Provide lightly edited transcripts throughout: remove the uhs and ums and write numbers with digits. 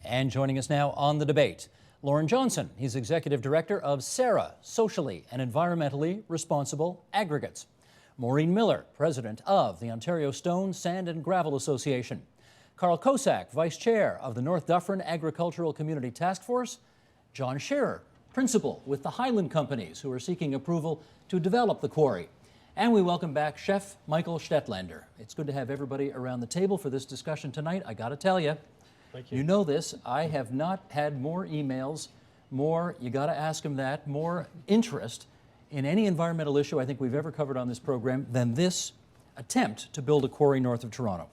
And joining us now on the debate, Lauren Johnson. He's Executive Director of SARA, Socially and Environmentally Responsible Aggregates. Maureen Miller, President of the Ontario Stone, Sand and Gravel Association. Carl Kosak, Vice Chair of the North Dufferin Agricultural Community Task Force. John Shearer, Principal with the Highland Companies, who are seeking approval to develop the quarry. And we welcome back Chef Michael Stetlander. It's good to have everybody around the table for this discussion tonight. I got to tell you, thank you. You know this, I have not had more emails, more, you got to ask him that, more interest in any environmental issue I think we've ever covered on this program than this attempt to build a quarry north of Toronto.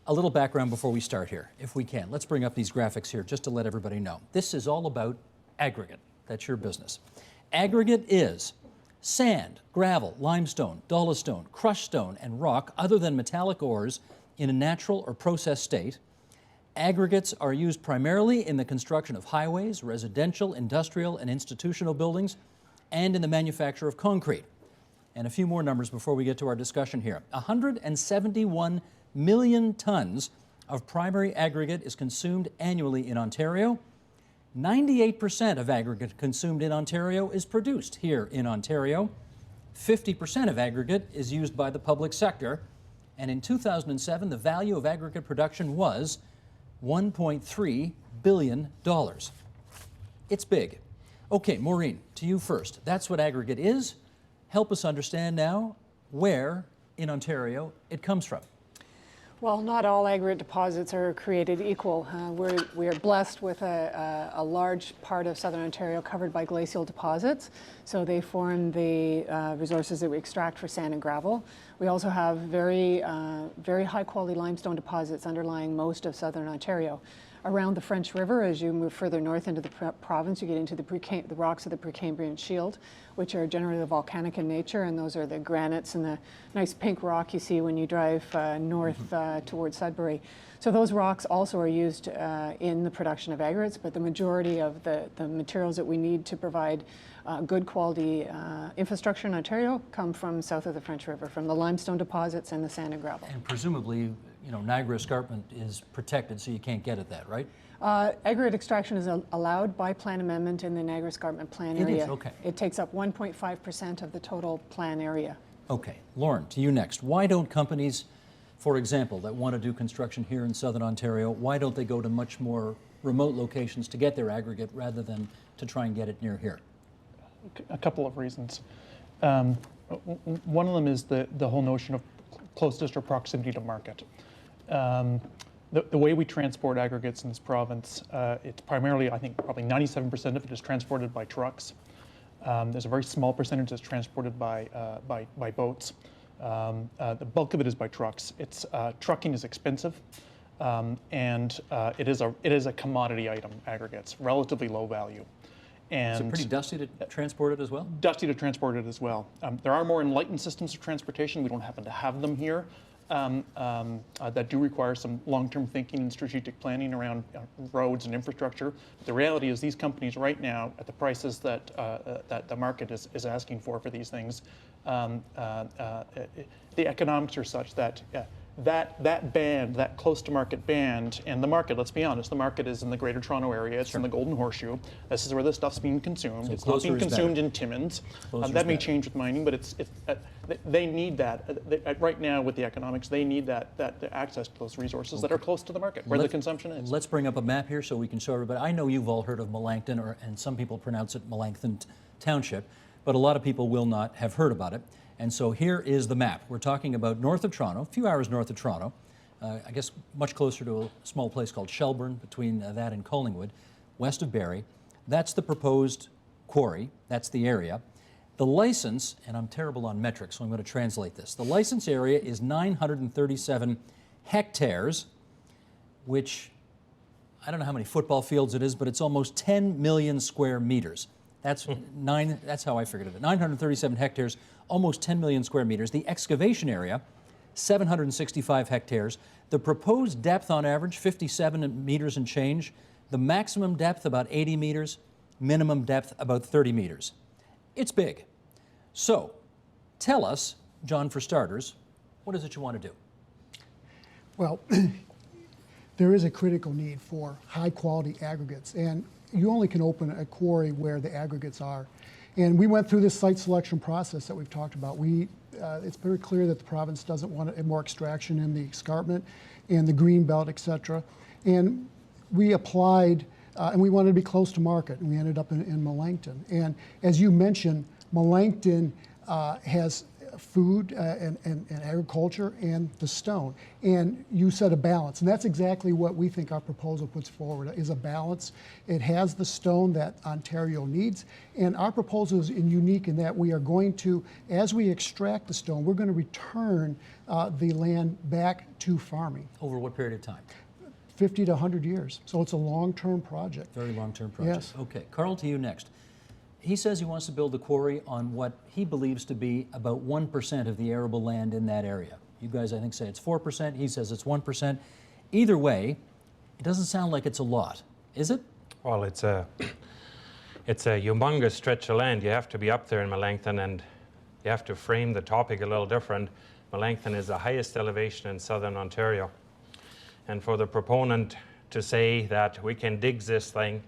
A little background before we start here, if we can. Let's bring up these graphics here just to let everybody know. This is all about aggregate. That's your business. Aggregate is sand, gravel, limestone, dolostone, crushed stone, and rock other than metallic ores in a natural or processed state. Aggregates are used primarily in the construction of highways, residential, industrial, and institutional buildings, and in the manufacture of concrete. And a few more numbers before we get to our discussion here. 171 million tons of primary aggregate is consumed annually in Ontario. 98% of aggregate consumed in Ontario is produced here in Ontario. 50% of aggregate is used by the public sector. And in 2007, the value of aggregate production was $1.3 billion. It's big. Okay, Maureen, to you first. That's what aggregate is. Help us understand now where in Ontario it comes from. Well, not all aggregate deposits are created equal. We are blessed with a large part of southern Ontario covered by glacial deposits, so they form the resources that we extract for sand and gravel. We also have very high quality limestone deposits underlying most of southern Ontario. Around the French River, as you move further north into the province, you get into the rocks of the Precambrian Shield, which are generally volcanic in nature, and those are the granites and the nice pink rock you see when you drive north towards Sudbury. So those rocks also are used in the production of aggregates, but the majority of the materials that we need to provide good quality infrastructure in Ontario come from south of the French River, from the limestone deposits and the sand and gravel. And presumably, you know, Niagara Escarpment is protected, so you can't get at that, right? Aggregate extraction is allowed by plan amendment in the Niagara Escarpment plan area. It is, okay. It takes up 1.5% of the total plan area. Okay, Lauren, to you next. Why don't companies, for example, that want to do construction here in southern Ontario, why don't they go to much more remote locations to get their aggregate rather than to try and get it near here? A couple of reasons. One of them is the whole notion of closeness or proximity to market. The way we transport aggregates in this province, it's primarily, I think, probably 97% of it is transported by trucks. There's a very small percentage that's transported by boats. The bulk of it is by trucks. Trucking is expensive, and it is a commodity item. Aggregates, relatively low value. And is it pretty dusty to transport it as well? Dusty to transport it as well. There are more enlightened systems of transportation. We don't happen to have them here. That do require some long-term thinking and strategic planning around roads and infrastructure. But the reality is these companies right now, at the prices that the market is asking for these things, the economics are such that that band, that close to market band, and the market, let's be honest, the market is in the Greater Toronto area, it's in the Golden Horseshoe. This is where this stuff's being consumed. So it's not being consumed in Timmins. That may change with mining, but they need that. Right now with the economics, they need that access to those resources that are close to the market, where the consumption is. Let's bring up a map here so we can show everybody. I know you've all heard of Melancthon, and some people pronounce it Melancthon Township, but a lot of people will not have heard about it. And so here is the map. We're talking about north of Toronto, a few hours north of Toronto, I guess much closer to a small place called Shelburne, between that and Collingwood, west of Barrie. That's the proposed quarry. That's the area. The license, and I'm terrible on metrics, so I'm going to translate this. The license area is 937 hectares, which I don't know how many football fields it is, but it's almost 10 million square meters. That's how I figured it. 937 hectares, almost 10 million square meters. The excavation area, 765 hectares. The proposed depth on average, 57 meters and change. The maximum depth, about 80 meters. Minimum depth, about 30 meters. It's big. So, tell us, John, for starters, what is it you want to do? Well, there is a critical need for high-quality aggregates, and you only can open a quarry where the aggregates are. And we went through this site selection process that we've talked about. It's very clear that the province doesn't want more extraction in the escarpment and the green belt, et cetera. And we applied, and we wanted to be close to market, and we ended up in Melancthon. And as you mentioned, Melancthon has food and agriculture and the stone. And you said a balance, and that's exactly what we think our proposal puts forward, is a balance. It has the stone that Ontario needs, and our proposal is unique in that we are going to, as we extract the stone, we're going to return the land back to farming. Over what period of time? 50 to 100 years. So it's a long-term project. Very long-term project. Yes. Okay, Carl, to you next. He says he wants to build the quarry on what he believes to be about 1% of the arable land in that area. You guys, I think, say it's 4%. He says it's 1%. Either way, it doesn't sound like it's a lot, is it? Well, it's a humongous stretch of land. You have to be up there in Melancthon, and you have to frame the topic a little different. Melancthon is the highest elevation in southern Ontario. And for the proponent to say that we can dig this thing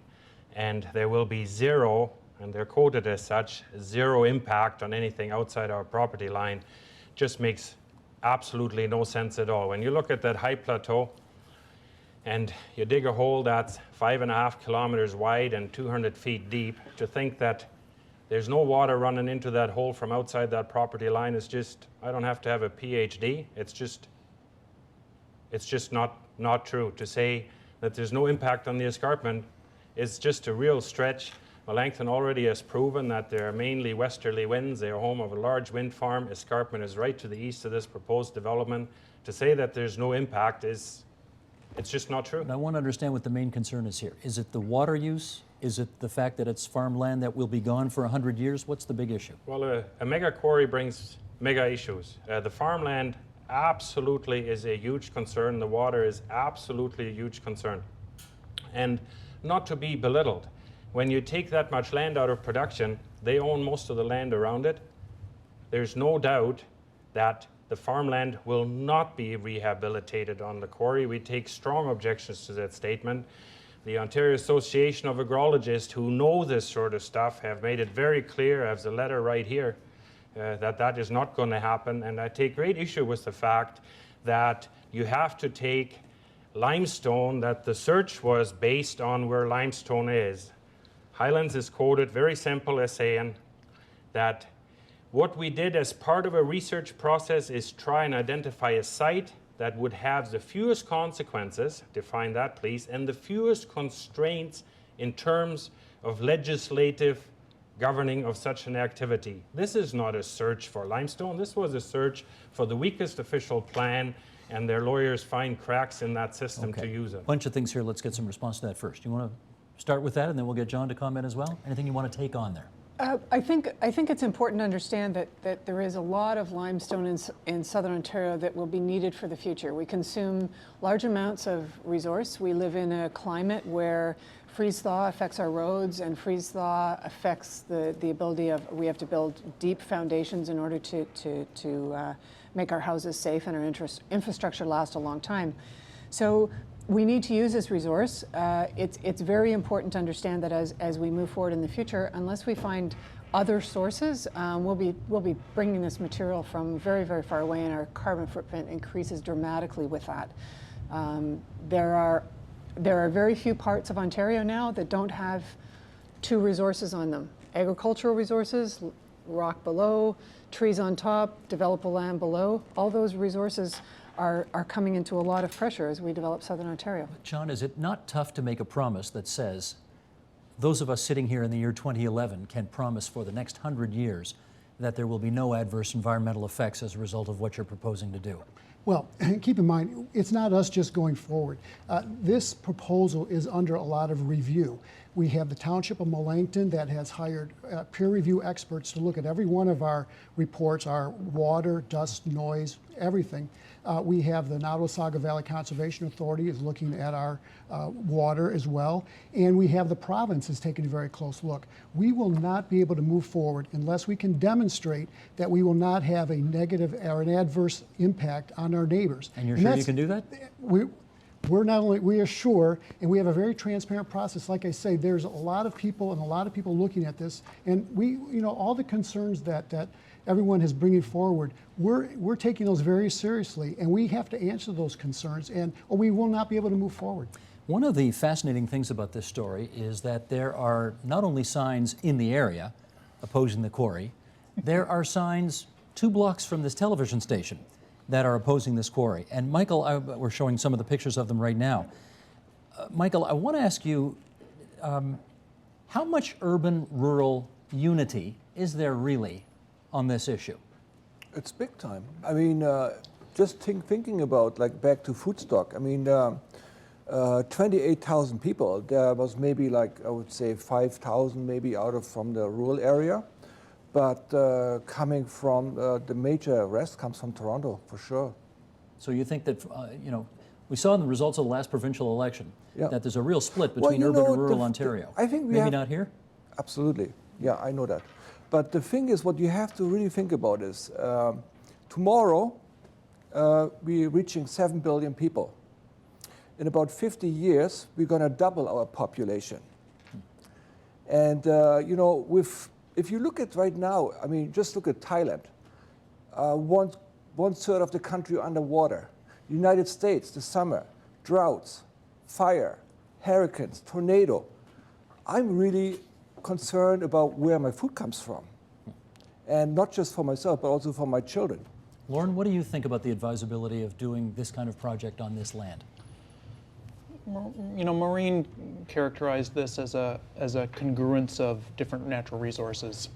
and there will be zero, and they're quoted as such, zero impact on anything outside our property line, just makes absolutely no sense at all. When you look at that high plateau and you dig a hole that's 5.5 kilometers wide and 200 feet deep, to think that there's no water running into that hole from outside that property line is just, I don't have to have a PhD, it's just not true. To say that there's no impact on the escarpment is just a real stretch. Melancthon already has proven that there are mainly westerly winds. They are home of a large wind farm. Escarpment is right to the east of this proposed development. To say that there's no impact it's just not true. And I want to understand what the main concern is here. Is it the water use? Is it the fact that it's farmland that will be gone for 100 years? What's the big issue? Well, a mega quarry brings mega issues. The farmland absolutely is a huge concern. The water is absolutely a huge concern. And not to be belittled, when you take that much land out of production, they own most of the land around it. There's no doubt that the farmland will not be rehabilitated on the quarry. We take strong objections to that statement. The Ontario Association of Agrologists, who know this sort of stuff, have made it very clear, I have the letter right here, that is not going to happen. And I take great issue with the fact that you have to take limestone, that the search was based on where limestone is. Highlands is quoted very simple as saying that what we did as part of a research process is try and identify a site that would have the fewest consequences, define that please, and the fewest constraints in terms of legislative governing of such an activity. This is not a search for limestone. This was a search for the weakest official plan, and their lawyers find cracks in that system to use it. Bunch of things here. Let's get some response to that first. You want to start with that, and then we'll get John to comment as well? Anything you want to take on there? I think it's important to understand that there is a lot of limestone in southern Ontario that will be needed for the future. We consume large amounts of resource. We live in a climate where freeze-thaw affects our roads, and freeze-thaw affects the ability of, we have to build deep foundations in order to make our houses safe and our infrastructure last a long time. So we need to use this resource. It's very important to understand that as we move forward in the future, unless we find other sources, we'll be bringing this material from very, very far away, and our carbon footprint increases dramatically with that. There are very few parts of Ontario now that don't have two resources on them: agricultural resources, rock below, trees on top, developable land below. All those resources are coming into a lot of pressure as we develop southern Ontario. John, is it not tough to make a promise that says those of us sitting here in the year 2011 can promise for the next 100 years that there will be no adverse environmental effects as a result of what you're proposing to do? Well, keep in mind, it's not us just going forward. This proposal is under a lot of review. We have the Township of Melancthon that has hired peer review experts to look at every one of our reports, our water, dust, noise, everything. We have the Nottawasaga Valley Conservation Authority is looking at our water as well. And we have the province is taking a very close look. We will not be able to move forward unless we can demonstrate that we will not have a negative or an adverse impact on our neighbors. And you're sure you can do that? we are sure, and we have a very transparent process. Like I say, there's a lot of people looking at this, and all the concerns that everyone is bringing forward, we're taking those very seriously, and we have to answer those concerns, or we will not be able to move forward. One of the fascinating things about this story is that there are not only signs in the area opposing the quarry, there are signs 2 blocks from this television station that are opposing this quarry. And Michael, we're showing some of the pictures of them right now. Michael, I want to ask you, how much urban-rural unity is there really on this issue? It's big time. I mean, just thinking about, like, back to food stock. I mean, 28,000 people. There was maybe, like, I would say 5,000 maybe from the rural area. But coming from the major rest comes from Toronto, for sure. So you think that, we saw in the results of the last provincial election that there's a real split between urban and rural Ontario. I think maybe not here? Absolutely. Yeah, I know that. But the thing is, what you have to really think about is, tomorrow we're reaching 7 billion people. In about 50 years, we're going to double our population. And, if you look at right now, I mean, just look at Thailand. One third of the country underwater. United States, the summer, droughts, fire, hurricanes, tornado. I'm really concerned about where my food comes from. And not just for myself, but also for my children. Lauren, what do you think about the advisability of doing this kind of project on this land? Maureen characterized this as a congruence of different natural resources.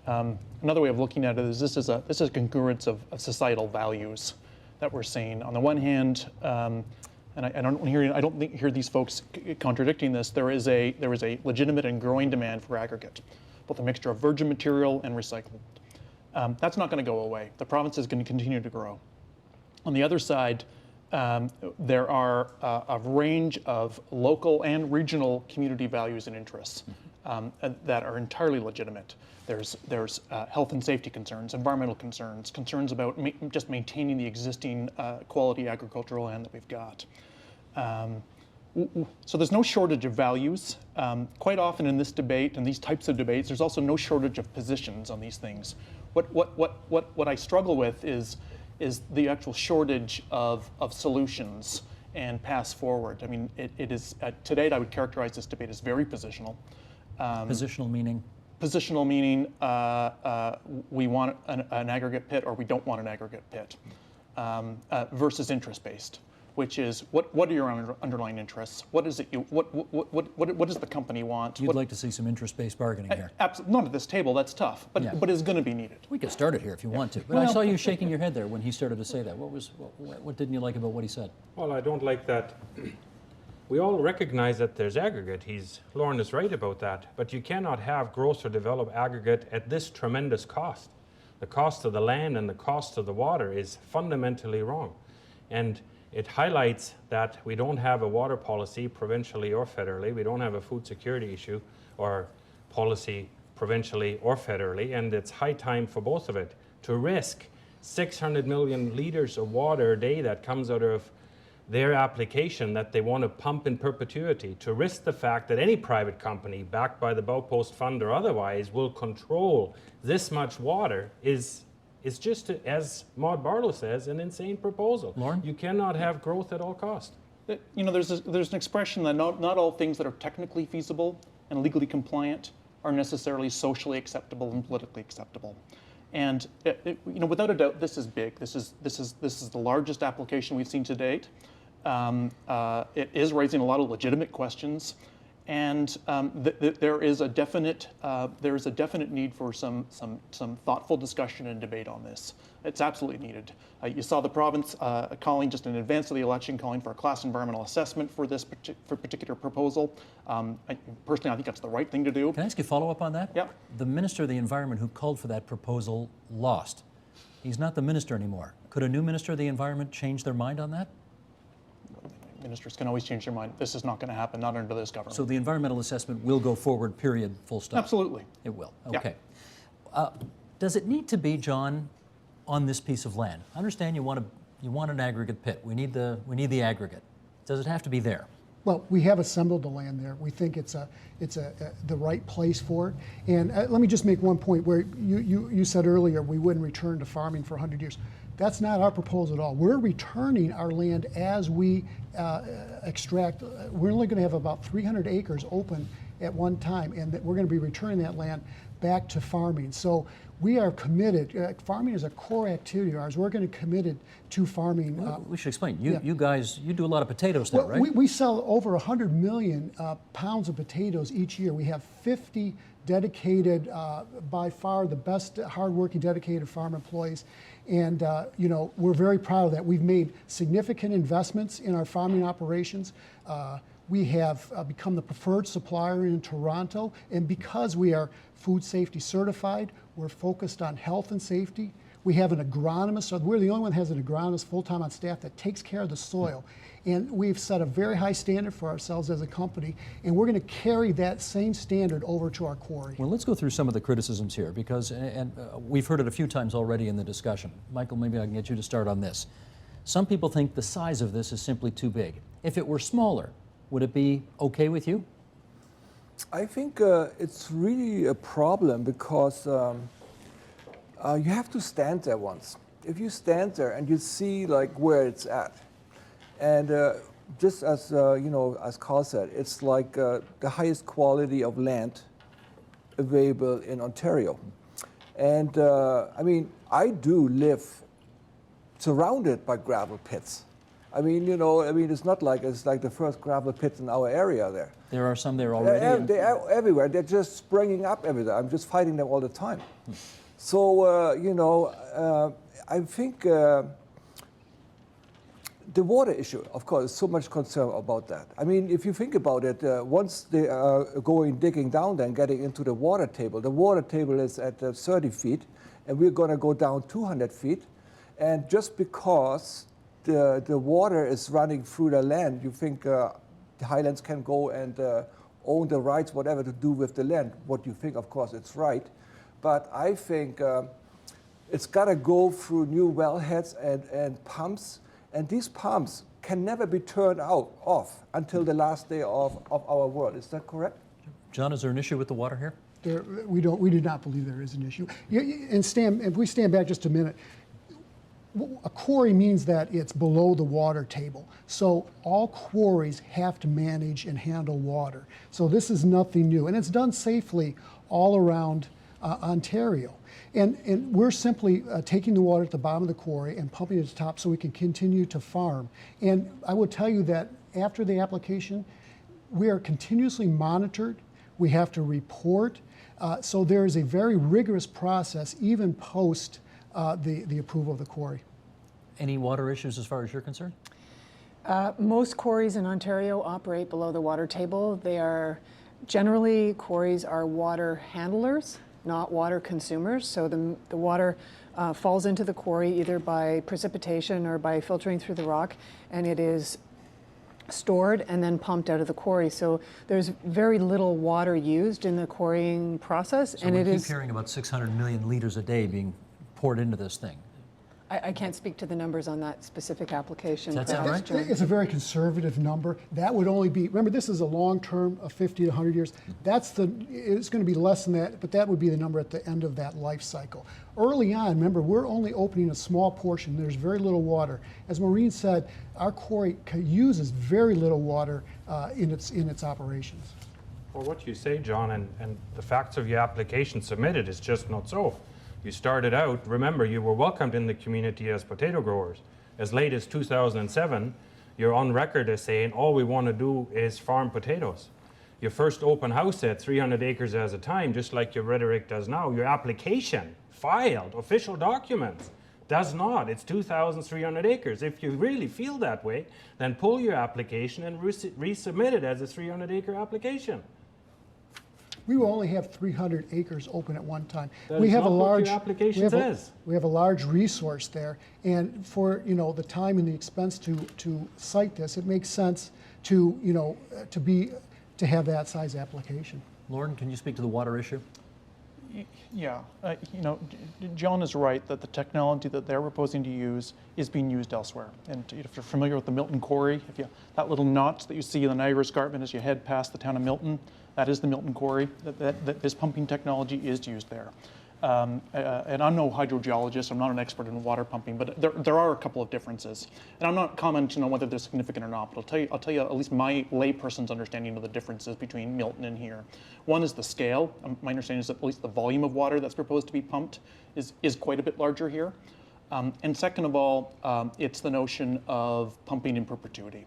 Another way of looking at it is this is a congruence of societal values that we're seeing. On the one hand, and I don't hear these folks contradicting this. There is a legitimate and growing demand for aggregate, both a mixture of virgin material and recycled. That's not going to go away. The province is going to continue to grow. On the other side, there are a range of local and regional community values and interests that are entirely legitimate. There's health and safety concerns, environmental concerns about just maintaining the existing quality agricultural land that we've got. So there's no shortage of values. Quite often in this debate and these types of debates, there's also no shortage of positions on these things. What I struggle with is the actual shortage of solutions and paths forward. I mean, it is, to date, I would characterize this debate as very positional. Positional meaning? Positional meaning we want an aggregate pit or we don't want an aggregate pit, versus interest-based, which is what are your underlying interests? What is it? What does the company want? You'd like to see some interest-based bargaining here? Absolutely, not at this table. That's tough, but it's going to be needed. We could start it here if you want to. But I saw you shaking your head there when he started to say that. What didn't you like about what he said? Well, I don't like that. We all recognize that there's aggregate. Lauren is right about that. But you cannot have gross or develop aggregate at this tremendous cost. The cost of the land and the cost of the water is fundamentally wrong. And it highlights that we don't have a water policy provincially or federally. We don't have a food security issue or policy provincially or federally. And it's high time for both of it to risk 600 million liters of water a day that comes out of their application that they want to pump in perpetuity, to risk the fact that any private company backed by the Baupost Fund or otherwise will control this much water is just, as Maud Barlow says, an insane proposal. Lauren? You cannot have growth at all cost. There's an expression that not all things that are technically feasible and legally compliant are necessarily socially acceptable and politically acceptable. And without a doubt, this is big. This is the largest application we've seen to date. It is raising a lot of legitimate questions, and there is a definite need for some thoughtful discussion and debate on this. It's absolutely needed. You saw the province calling just in advance of the election, calling for a class environmental assessment for this particular proposal. Personally, I think that's the right thing to do. Can I ask you a follow-up on that? Yeah. The Minister of the Environment who called for that proposal lost. He's not the minister anymore. Could a new Minister of the Environment change their mind on that? Ministers can always change their mind. This is not going to happen, not under this government. So the environmental assessment will go forward, period, full stop? Absolutely. It will, okay. Yeah. Does it need to be, John, on this piece of land? I understand you want an aggregate pit. We need the aggregate. Does it have to be there? Well, we have assembled the land there. We think it's the right place for it. And let me just make one point where you said earlier we wouldn't return to farming for 100 years. That's not our proposal at all. We're returning our land as we extract. We're only going to have about 300 acres open at one time, and we're going to be returning that land back to farming. So we are committed. Farming is a core activity of ours. We're going to committed to farming. Well, we should explain. You guys, you do a lot of potatoes now, right? We sell over 100 million pounds of potatoes each year. We have 50 dedicated, by far the best hardworking dedicated farm employees. And we're very proud of that. We've made significant investments in our farming operations. We have become the preferred supplier in Toronto, and because we are food safety certified, we're focused on health and safety. We have an agronomist, so we're the only one that has an agronomist full-time on staff that takes care of the soil. And we've set a very high standard for ourselves as a company, and we're going to carry that same standard over to our quarry. Well, let's go through some of the criticisms here, because we've heard it a few times already in the discussion. Michael, maybe I can get you to start on this. Some people think the size of this is simply too big. If it were smaller, would it be okay with you? I think it's really a problem because you have to stand there once. If you stand there and you see like where it's at, and just as as Carl said, it's like the highest quality of land available in Ontario. And I mean, I do live surrounded by gravel pits. I mean, it's not like it's like the first gravel pits in our area there. There are some there already. They're everywhere. They're just springing up everywhere. I'm just fighting them all the time. So, I think the water issue, of course, is so much concern about that. I mean, if you think about it, once they are digging down there and getting into the water table is at 30 feet, and we're going to go down 200 feet. And just because the water is running through the land, you think the Highlands can go and own the rights, whatever to do with the land. What you think, of course, it's right. But I think it's got to go through new wellheads and pumps. And these pumps can never be turned off until the last day of our world. Is that correct? John, is there an issue with the water here? We do not believe there is an issue. And Stan, if we stand back just a minute, a quarry means that it's below the water table. So all quarries have to manage and handle water. So this is nothing new. And it's done safely all around Ontario. And we're simply taking the water at the bottom of the quarry and pumping it to the top so we can continue to farm. And I will tell you that after the application, we are continuously monitored. We have to report. So there is a very rigorous process even post the approval of the quarry. Any water issues as far as you're concerned? Most quarries in Ontario operate below the water table. Generally, quarries are water handlers, not water consumers. So the water falls into the quarry either by precipitation or by filtering through the rock, and it is stored and then pumped out of the quarry. So there's very little water used in the quarrying process. So we keep hearing about 600 million liters a day being poured into this thing. I can't speak to the numbers on that specific application. Does that sound right? It's a very conservative number. That would only be, remember, this is a long term of 50 to 100 years. It's going to be less than that, but that would be the number at the end of that life cycle. Early on, remember, we're only opening a small portion. There's very little water. As Maureen said, our quarry uses very little water in its operations. Well, what you say, John, and the facts of your application submitted is just not so. You started out, remember, you were welcomed in the community as potato growers. As late as 2007, you're on record as saying, all we want to do is farm potatoes. Your first open house at 300 acres at a time, just like your rhetoric does now. Your application, filed, official documents, does not. It's 2,300 acres. If you really feel that way, then pull your application and resubmit it as a 300-acre application. We will only have 300 acres open at one time. That is not what your application says. We have a large resource there, and for the time and the expense to site this, it makes sense to have that size application. Lauren, can you speak to the water issue? Yeah, John is right that the technology that they're proposing to use is being used elsewhere. And if you're familiar with the Milton Quarry, that little notch that you see in the Niagara Escarpment as you head past the town of Milton, that is the Milton Quarry. That this pumping technology is used there. And I'm no hydrogeologist, I'm not an expert in water pumping, but there are a couple of differences. And I'm not commenting on whether they're significant or not, but I'll tell you at least my layperson's understanding of the differences between Milton and here. One is the scale. My understanding is that at least the volume of water that's proposed to be pumped is quite a bit larger here. And second of all, it's the notion of pumping in perpetuity.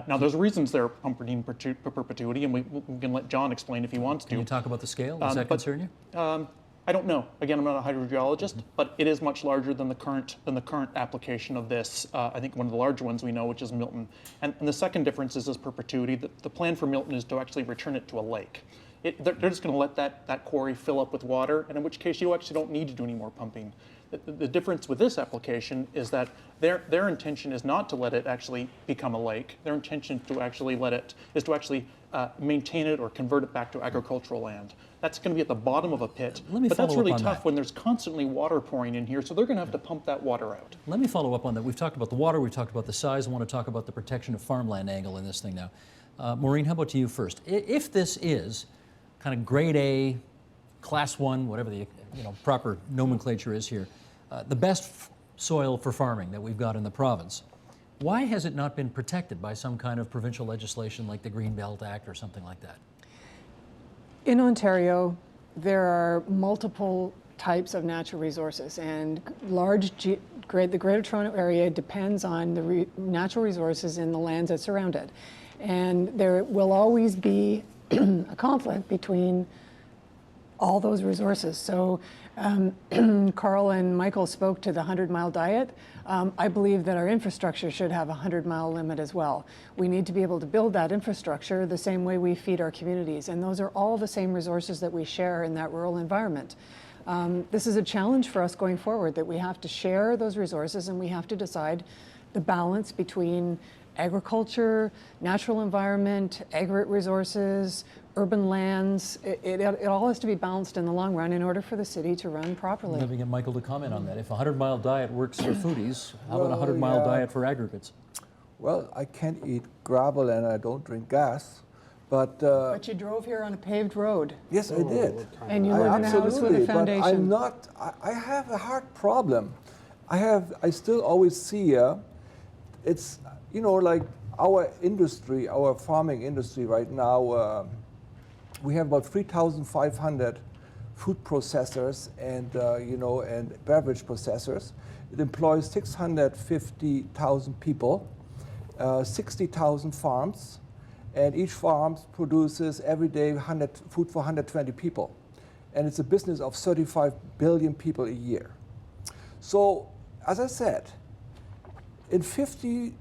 Now, there's reasons they're pumping in perpetuity, and we can let John explain if he wants to. Can you talk about the scale? Does that concern you? I don't know. Again, I'm not a hydrogeologist, but it is much larger than the current application of this. I think one of the larger ones we know, which is Milton. And the second difference is this perpetuity. The plan for Milton is to actually return it to a lake. They're just going to let that quarry fill up with water, and in which case you actually don't need to do any more pumping. The difference with this application is that their intention is not to let it actually become a lake. Their intention to actually maintain it or convert it back to agricultural land. That's going to be at the bottom of a pit. But that's really tough when there's constantly water pouring in here, so they're going to have to pump that water out. Let me follow up on that. We've talked about the water, we've talked about the size. I want to talk about the protection of farmland angle in this thing now. Maureen, how about you first? If this is kind of grade A, class 1, whatever the proper nomenclature is here, the best soil for farming that we've got in the province, why has it not been protected by some kind of provincial legislation like the Greenbelt Act or something like that? In Ontario, there are multiple types of natural resources, and the Greater Toronto Area depends on the natural resources in the lands that surround it. And there will always be a conflict between all those resources. So Carl and Michael spoke to the 100-mile diet. I believe that our infrastructure should have a 100-mile limit as well. We need to be able to build that infrastructure the same way we feed our communities. And those are all the same resources that we share in that rural environment. This is a challenge for us going forward, that we have to share those resources and we have to decide the balance between agriculture, natural environment, agri resources, urban lands. It all has to be balanced in the long run in order for the city to run properly. Let me get Michael to comment on that. If a 100-mile diet works for foodies, how about a 100-mile diet for aggregates? Well, I can't eat gravel and I don't drink gas, but... But you drove here on a paved road. Yes, I did. And you live in a house with a foundation. But I'm not, I have a heart problem. I still always see, it's, like our industry, our farming industry right now, we have about 3,500 food processors and, and beverage processors. It employs 650,000 people, 60,000 farms, and each farm produces every day food for 120 people. And it's a business of 35 billion people a year. So, as I said, in 50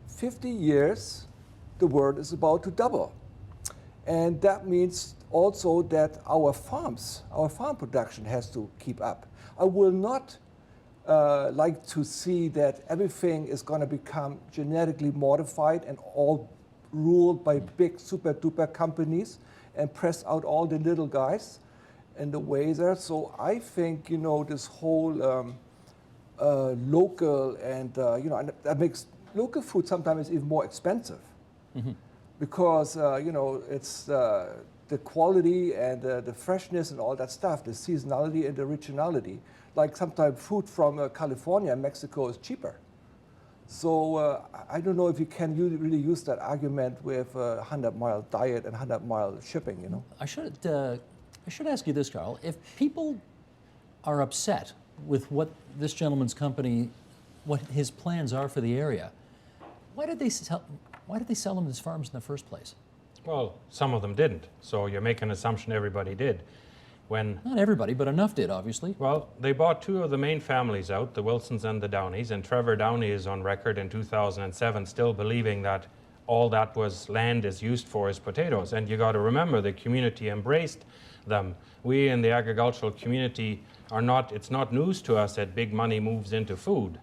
years, the world is about to double. And that means also that our farm production has to keep up. I will not like to see that everything is going to become genetically modified and all ruled by big super duper companies and press out all the little guys in the way there. So I think, this whole local and, and that makes local food sometimes even more expensive. Mm-hmm. Because, it's the quality and the freshness and all that stuff, the seasonality and the regionality. Like sometimes food from California and Mexico is cheaper. So I don't know if you can really use that argument with a 100-mile diet and 100-mile shipping, I should ask you this, Carl. If people are upset with what this gentleman's company, what his plans are for the area, why did they sell them these farms in the first place? Well, some of them didn't. So you make an assumption everybody did. Not everybody, but enough did, obviously. Well, they bought two of the main families out, the Wilsons and the Downeys, and Trevor Downey is on record in 2007 still believing that all that land is used for is potatoes. And you got to remember, the community embraced them. We in the agricultural community it's not news to us that big money moves into food,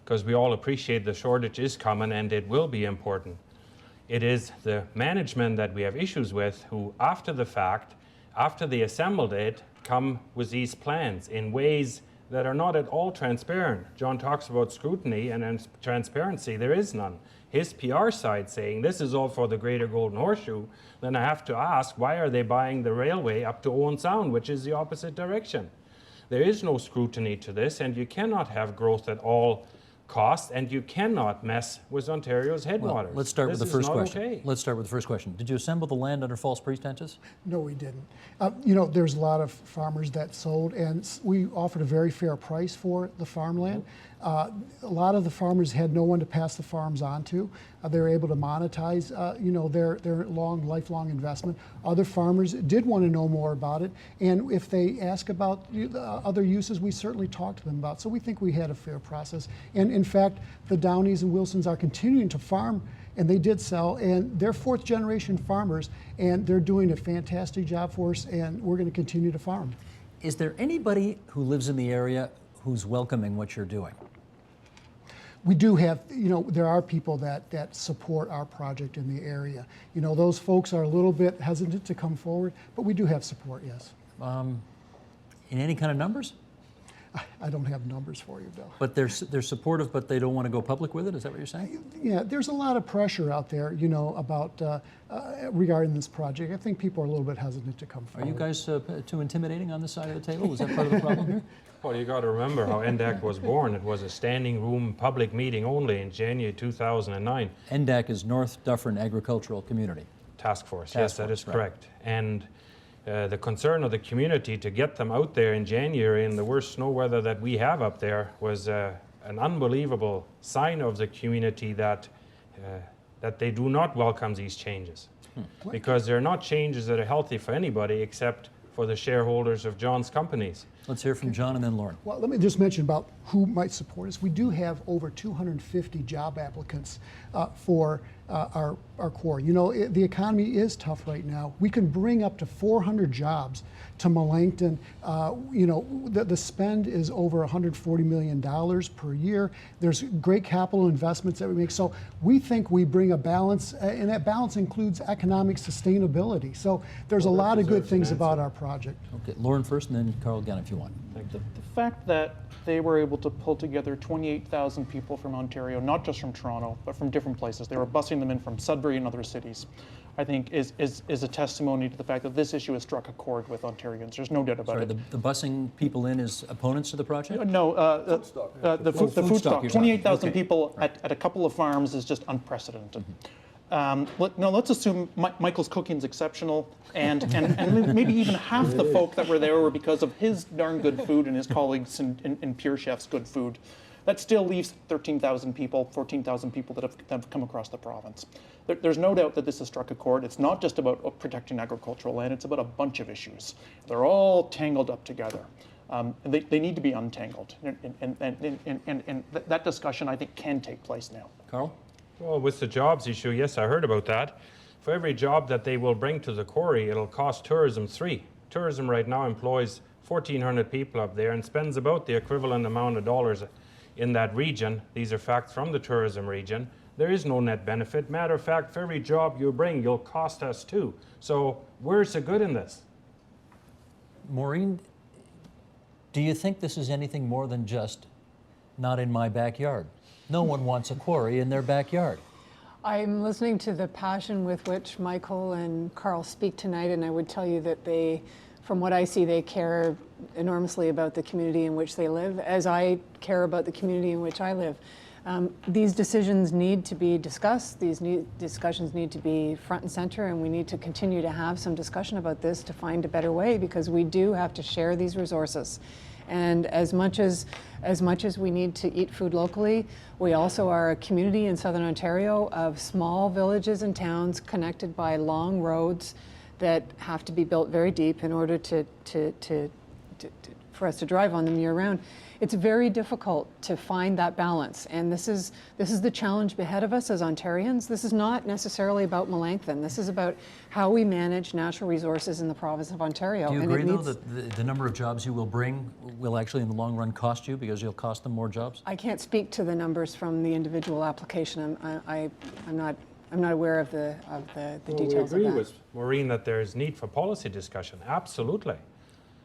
because we all appreciate the shortage is coming and it will be important. It is the management that we have issues with who, after the fact, after they assembled it, come with these plans in ways that are not at all transparent. John talks about scrutiny and transparency. There is none. His PR side saying this is all for the greater Golden Horseshoe, then I have to ask, why are they buying the railway up to Owen Sound, which is the opposite direction? There is no scrutiny to this, and you cannot have growth at all costs, and you cannot mess with Ontario's headwaters. Let's start with the This first is not question. okay. Let's start with the first question. Did you assemble the land under false pretenses? No, we didn't. You know, there's a lot of farmers that sold, and we offered a very fair price for the farmland. A lot of the farmers had no one to pass the farms on to. They were able to monetize, you know, their lifelong investment. Other farmers did want to know more about it, and if they ask about other uses, we certainly talked to them about. So we think we had a fair process. And in fact, the Downies and Wilsons are continuing to farm, and they did sell, and they're fourth generation farmers, and they're doing a fantastic job for us, and we're going to continue to farm. Is there anybody who lives in the area who's welcoming what you're doing? We do have, you know, there are people that support our project in the area. You know, those folks are a little bit hesitant to come forward, but we do have support, yes. In any kind of numbers? I don't have numbers for you, Bill. But they're supportive, but they don't want to go public with it? Is that what you're saying? Yeah, there's a lot of pressure out there, you know, about regarding this project. I think people are a little bit hesitant to come Are forward. you guys too intimidating on this side of the table? Is that part of the problem here? Well, you got to remember how NDAC was born. It was a standing room public meeting only in January 2009. NDAC is North Dufferin Agricultural Community. Task Force, Task yes, that Force, is right. correct. And the concern of the community to get them out there in January in the worst snow weather that we have up there was an unbelievable sign of the community that they do not welcome these changes. Because they're not changes that are healthy for anybody except for the shareholders of John's companies. Let's hear from John and then Lauren. Well, let me just mention about who might support us. We do have over 250 job applicants for our Quarry. You know, the economy is tough right now. We can bring up to 400 jobs to Melancthon. You know, the spend is over $140 million per year. There's great capital investments that we make. So we think we bring a balance, and that balance includes economic sustainability. So there's a lot of good things about our project. Okay, Lauren first, and then Carl again if you want. The fact that they were able to pull together 28,000 people from Ontario, not just from Toronto, but from different places. They were busing them in from Sudbury and other cities, I think is a testimony to the fact that this issue has struck a chord with Ontarians. There's no doubt about Sorry, it. the busing people in is opponents to the project? No, the food stock stock. you're talking. 28,000 Okay. people at a couple of farms is just unprecedented. Let's assume Michael's cooking's exceptional, and maybe even half the folk that were there were because of his darn good food and his colleagues in Pure Chef's good food. That still leaves 13,000 people, 14,000 people that have come across the province. There's no doubt that this has struck a chord. It's not just about protecting agricultural land, it's about a bunch of issues. They're all tangled up together. And they need to be untangled. And that discussion, I think, can take place now. Carl? Well, with the jobs issue, yes, I heard about that. For every job that they will bring to the quarry, it'll cost tourism 3. Tourism right now employs 1,400 people up there and spends about the equivalent amount of dollars in that region. These are facts from the tourism region. There is no net benefit. Matter of fact, for every job you bring, you'll cost us too. So where's the good in this? Maureen, do you think this is anything more than just not in my backyard? No one wants a quarry in their backyard. I'm listening to the passion with which Michael and Carl speak tonight, and I would tell you that they, from what I see, they care enormously about the community in which they live, as I care about the community in which I live. These decisions need to be discussed. These discussions need to be front and center, and we need to continue to have some discussion about this to find a better way, because we do have to share these resources. And as much as we need to eat food locally, we also are a community in Southern Ontario of small villages and towns connected by long roads that have to be built very deep in order for us to drive on them year round. It's very difficult to find that balance, and this is the challenge ahead of us as Ontarians. This is not necessarily about Melancthon. This is about how we manage natural resources in the province of Ontario. Do you and agree, though, that the number of jobs you will bring will actually, in the long run, cost you because you'll cost them more jobs? I can't speak to the numbers from the individual application. I'm not aware of the details We agree of that. with Maureen that there is need for policy discussion. Absolutely.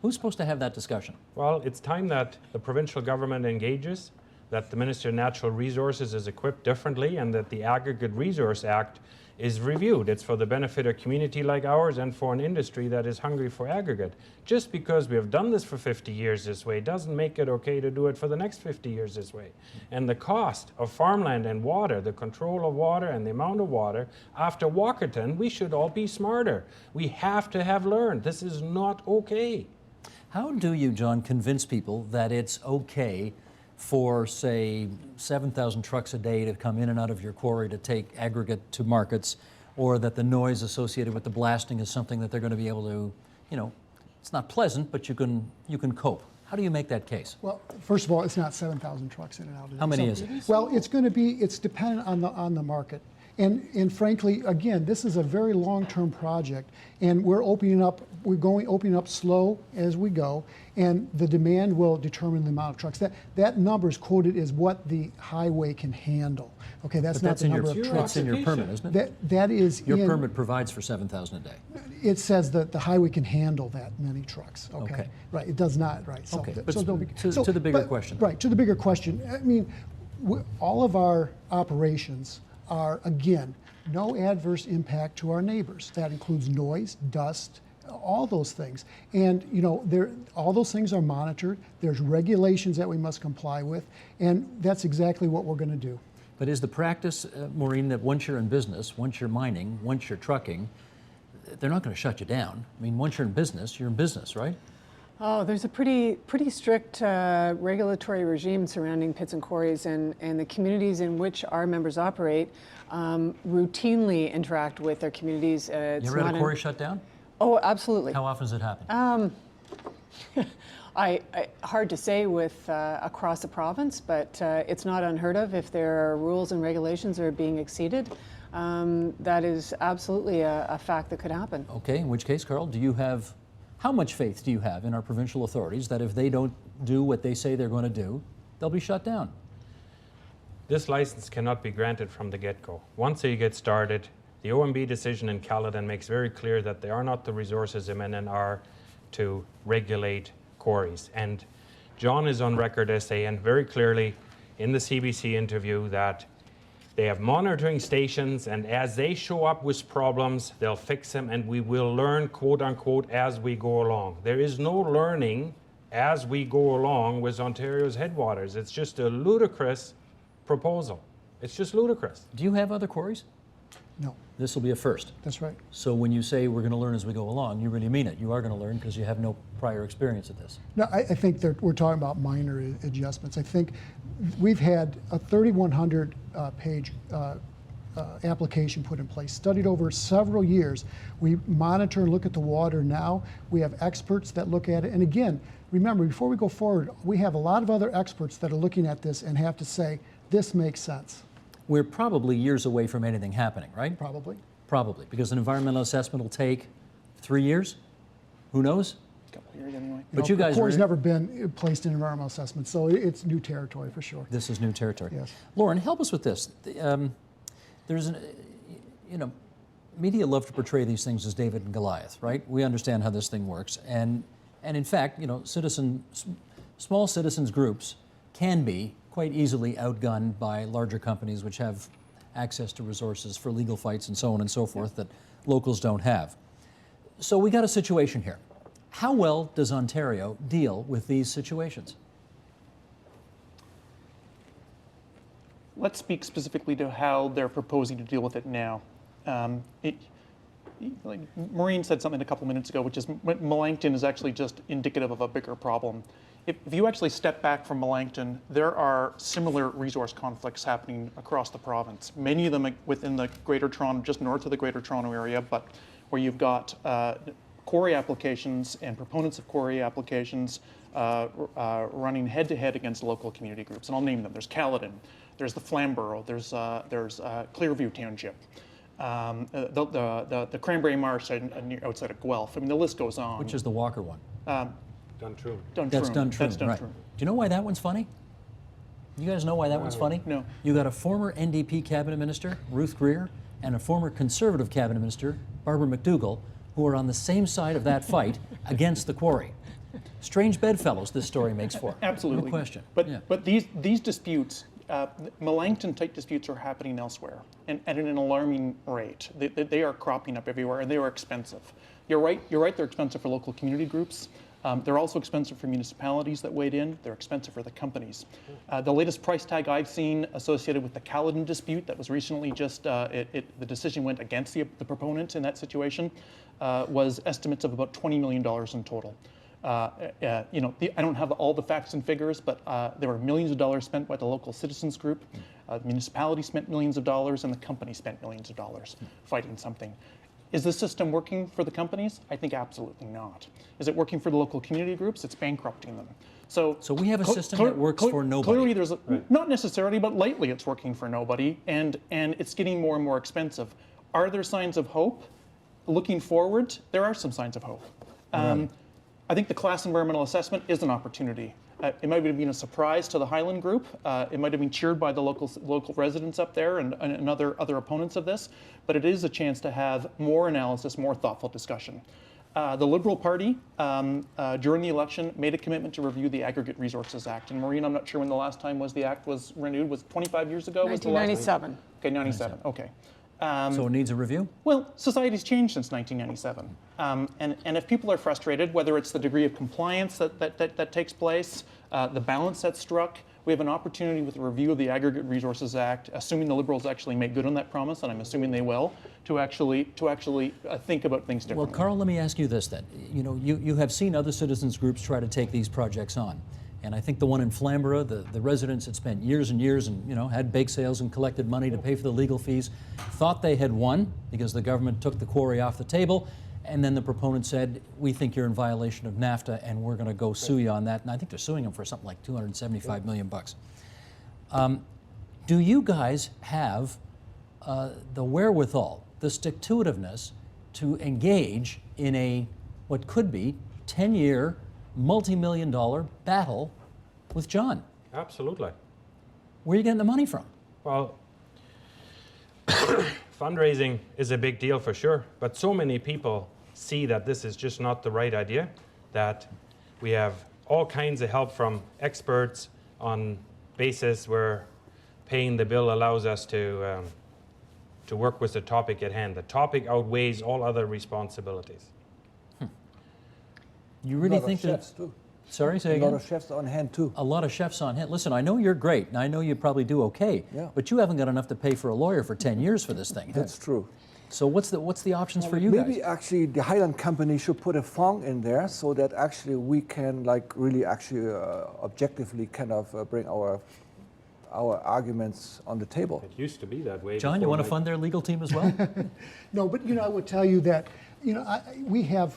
Who's supposed to have that discussion? Well, it's time that the provincial government engages, that the Minister of Natural Resources is equipped differently, and that the Aggregate Resource Act is reviewed. It's for the benefit of a community like ours and for an industry that is hungry for aggregate. Just because we have done this for 50 years this way doesn't make it okay to do it for the next 50 years this way. And the cost of farmland and water, the control of water and the amount of water, after Walkerton, we should all be smarter. We have to have learned this is not okay. How do you, John, convince people that it's okay for, say, 7,000 trucks a day to come in and out of your quarry to take aggregate to markets, or that the noise associated with the blasting is something that they're going to be able to, you know, it's not pleasant, but you can cope? How do you make that case? Well, first of all, it's not 7,000 trucks in and out. How many is it? Well, it's going to be, it's dependent on the market. And frankly, again, this is a very long-term project, and we're opening up slow as we go, and the demand will determine the amount of trucks. That number is quoted as what the highway can handle. Okay, that's not the number of trucks. That's in your permit, isn't it? That is your permit provides for 7,000 a day. It says that the highway can handle that many trucks. Okay. Right. It does not. Right. So, Okay, but don't be, to the bigger question. Right. To the bigger question. I mean, all of our operations are, again, no adverse impact to our neighbors. That includes noise, dust, all those things. And you know, all those things are monitored. There's regulations that we must comply with, and that's exactly what we're going to do. But is the practice, Maureen, that once you're in business, once you're mining, once you're trucking, they're not going to shut you down? I mean, once you're in business, right? Oh, there's a pretty strict regulatory regime surrounding pits and quarries, and the communities in which our members operate routinely interact with their communities. You ever had a quarry shut down? Oh, absolutely. How often does it happen? Hard to say with across the province, but it's not unheard of if there are rules and regulations that are being exceeded. That is absolutely a fact that could happen. Okay, in which case, Carl, how much faith do you have in our provincial authorities that if they don't do what they say they're going to do, they'll be shut down? This license cannot be granted from the get-go. Once you get started, the OMB decision in Caledon makes very clear that they are not the resources of MNR to regulate quarries. And John is on record as saying very clearly in the CBC interview that they have monitoring stations, and as they show up with problems, they'll fix them, and we will learn, quote unquote, as we go along. There is no learning as we go along with Ontario's headwaters. It's just a ludicrous proposal. It's just ludicrous. Do you have other quarries? No. This will be a first. That's right. So when you say we're going to learn as we go along, you really mean it. You are going to learn because you have no prior experience at this. No, I think that we're talking about minor adjustments. I think we've had a 3,100 page application put in place, studied over several years. We monitor and look at the water now. We have experts that look at it. And again, remember, before we go forward, we have a lot of other experts that are looking at this and have to say, this makes sense. We're probably years away from anything happening, right? Probably. Probably, because an environmental assessment will take 3 years. Who knows? A couple of years anyway. But you guys, Quarry's never been placed in environmental assessment, so it's new territory for sure. this is new territory. Yes. Lauren, help us with this. There's media love to portray these things as David and Goliath, right? We understand how this thing works, and in fact, small citizens groups can be quite easily outgunned by larger companies which have access to resources for legal fights and so on and so forth that locals don't have. So we got a situation here. How well does Ontario deal with these situations? Let's speak specifically to how they're proposing to deal with it now. Like Maureen said something a couple minutes ago, which is Melancthon is actually just indicative of a bigger problem. If you actually step back from Melancthon, there are similar resource conflicts happening across the province. Many of them within the Greater Toronto, just north of the Greater Toronto area, but where you've got quarry applications and proponents of quarry applications running head-to-head against local community groups. And I'll name them. There's Caledon, there's the Flamborough, there's Clearview Township, the Cranberry Marsh outside of Guelph. I mean, the list goes on. Which is the Walker one? Dundrum. That's Dundrum, right. Do you know why that one's funny? You guys know why that one's funny? No. You got a former NDP cabinet minister, Ruth Greer, and a former Conservative cabinet minister, Barbara McDougall, who are on the same side of that fight against the quarry. strange bedfellows this story makes for. Absolutely. No question. But, Yeah. but these disputes, Melancthon-type disputes are happening elsewhere and at an alarming rate. They are cropping up everywhere, and they are expensive. You're right, they're expensive for local community groups. They're also expensive for municipalities that weighed in. They're expensive for the companies. The latest price tag I've seen associated with the Caledon dispute that was recently just, the decision went against the proponent in that situation, was estimates of about $20 million in total. I don't have all the facts and figures, but there were millions of dollars spent by the local citizens group. The municipality spent millions of dollars, and the company spent millions of dollars fighting something. Is the system working for the companies? I think absolutely not. Is it working for the local community groups? It's bankrupting them. So we have a system that works for nobody. Clearly, there's not necessarily, but lately it's working for nobody, and it's getting more and more expensive. Are there signs of hope? Looking forward, there are some signs of hope. I think the class environmental assessment is an opportunity. It might have been a surprise to the Highland group. It might have been cheered by the local residents up there and other opponents of this, but it is a chance to have more analysis, more thoughtful discussion. The Liberal Party, during the election, made a commitment to review the Aggregate Resources Act. And Maureen, I'm not sure when the last time the act was renewed. Was 25 years ago? 1997. Okay, 97. Okay. So it needs a review? Well, society's changed since 1997. And if people are frustrated, whether it's the degree of compliance that takes place, the balance that's struck, we have an opportunity with a review of the Aggregate Resources Act, assuming the Liberals actually make good on that promise, and I'm assuming they will, to actually think about things differently. Well, Carl, let me ask you this then. You know, you have seen other citizens groups try to take these projects on. And I think the one in Flamborough, the residents had spent years and years and, you know, had bake sales and collected money to pay for the legal fees, thought they had won because the government took the quarry off the table, and then the proponent said, we think you're in violation of NAFTA and we're going to go sue you on that. And I think they're suing them for something like $275 million bucks. Do you guys have the wherewithal, the stick-to-itiveness to engage in what could be 10-year, multi-million-dollar battle with John? Absolutely. Where are you getting the money from? Well, fundraising is a big deal for sure, but so many people see that this is just not the right idea, that we have all kinds of help from experts on basis where paying the bill allows us to work with the topic at hand. The topic outweighs all other responsibilities. You really think chefs that? too. Sorry, say A again? lot of chefs on hand too. A lot of chefs on hand. Listen, I know you're great, and I know you probably do okay, Yeah. but you haven't got enough to pay for a lawyer for 10 years for this thing. That's true. So what's the options for you Maybe guys? actually the Highland company should put a fund in there so that actually we can really objectively kind of bring our arguments on the table. It used to be that way. John, you before want to Mike- fund their legal team as well? No, but I would tell you that we have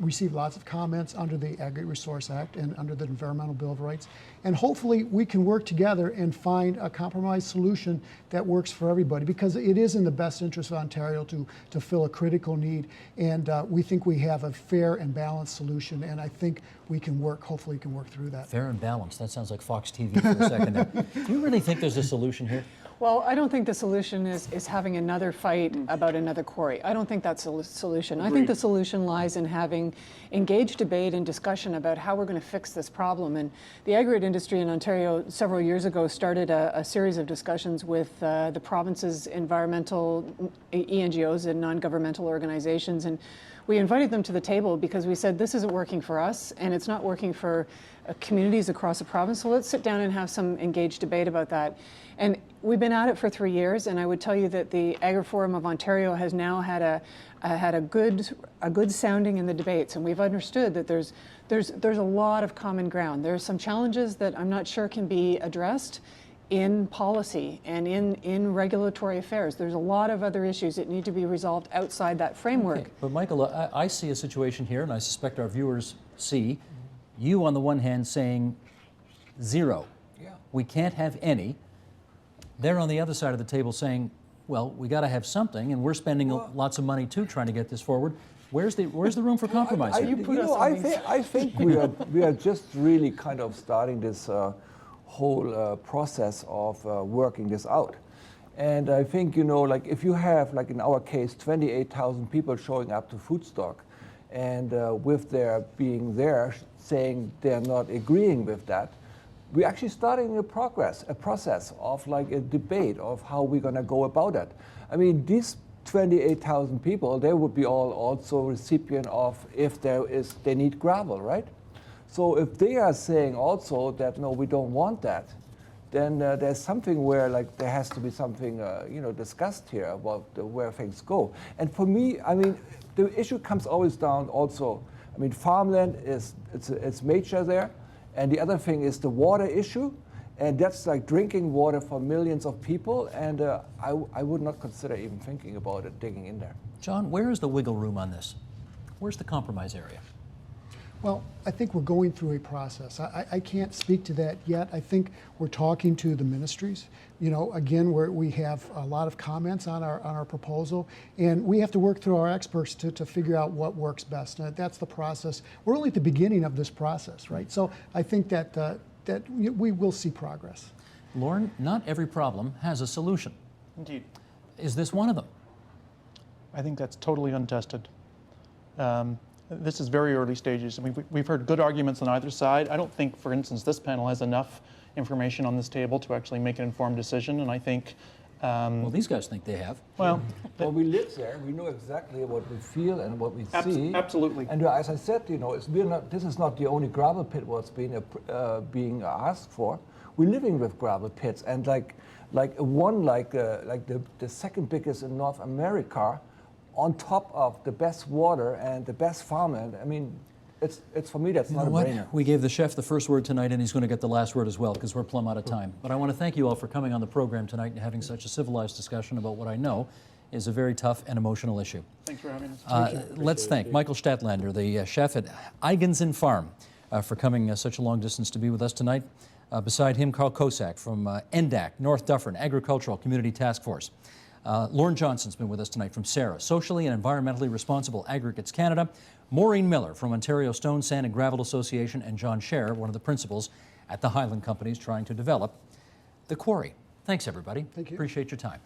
received lots of comments under the Aggregate Resource Act and under the Environmental Bill of Rights, and hopefully we can work together and find a compromise solution that works for everybody, because it is in the best interest of Ontario to fill a critical need, and we think we have a fair and balanced solution, and I think hopefully we can work through that. Fair and balanced. That sounds like Fox TV for a second there. Do you really think there's a solution here? Well, I don't think the solution is having another fight about another quarry. I don't think that's the solution. I think the solution lies in having engaged debate and discussion about how we're going to fix this problem. And the aggregate industry in Ontario several years ago started a series of discussions with the province's environmental ENGOs and non-governmental organizations. And we invited them to the table because we said, this isn't working for us and it's not working for communities across the province. So let's sit down and have some engaged debate about that. And we've been at it for 3 years, and I would tell you that the Agri-Forum of Ontario has now had a good sounding in the debates, and we've understood that there's a lot of common ground. There's some challenges that I'm not sure can be addressed in policy and in regulatory affairs. There's a lot of other issues that need to be resolved outside that framework. Okay. But Michael, I see a situation here, and I suspect our viewers see, you on the one hand saying zero. Yeah. We can't have any. They're on the other side of the table saying, well, we got to have something, and we're spending lots of money too trying to get this forward. Where's the room for compromise here? I think we are just really kind of starting this whole process of working this out. And I think, like if you have, like in our case, 28,000 people showing up to Foodstock, and with their being there saying they're not agreeing with that, we're actually starting a process of like a debate of how we're going to go about it. I mean, these 28,000 people, they would be all also recipient of if they need gravel, right? So if they are saying also that no, we don't want that, then there's something where like there has to be something discussed here about where things go. And for me, I mean, the issue comes always down also. I mean, farmland it's major there. And the other thing is the water issue, and that's like drinking water for millions of people, and I would not consider even thinking about it, digging in there. John, where is the wiggle room on this? Where's the compromise area? Well, I think we're going through a process. I can't speak to that yet. I think we're talking to the ministries. You know, again, we have a lot of comments on our proposal, and we have to work through our experts to figure out what works best. That's the process. We're only at the beginning of this process, right? So I think that we will see progress. Lauren, not every problem has a solution. Indeed. Is this one of them? I think that's totally untested. This is very early stages. I mean, we've heard good arguments on either side. I don't think, for instance, this panel has enough information on this table to actually make an informed decision, and I think... well, these guys think they have. Well, well, we live there. We know exactly what we feel and what we see. Absolutely. And as I said, you know, this is not the only gravel pit what's being asked for. We're living with gravel pits, and like the second biggest in North America, on top of the best water and the best farmland. I mean, it's for me, that's not a brainer. We gave the chef the first word tonight, and he's going to get the last word as well, because we're plumb out of time. But I want to thank you all for coming on the program tonight and having such a civilized discussion about what I know is a very tough and emotional issue. Thanks for having us. Let's thank Michael Statlander, the chef at Eigensen Farm, for coming such a long distance to be with us tonight. Beside him, Carl Kosak from NDAC, North Dufferin Agricultural Community Task Force. Lauren Johnson's been with us tonight from SARA, Socially and Environmentally Responsible Aggregates Canada. Maureen Miller from Ontario Stone, Sand and Gravel Association, and John Scher, one of the principals at the Highland Companies trying to develop the Quarry. Thanks, everybody. Thank you. Appreciate your time.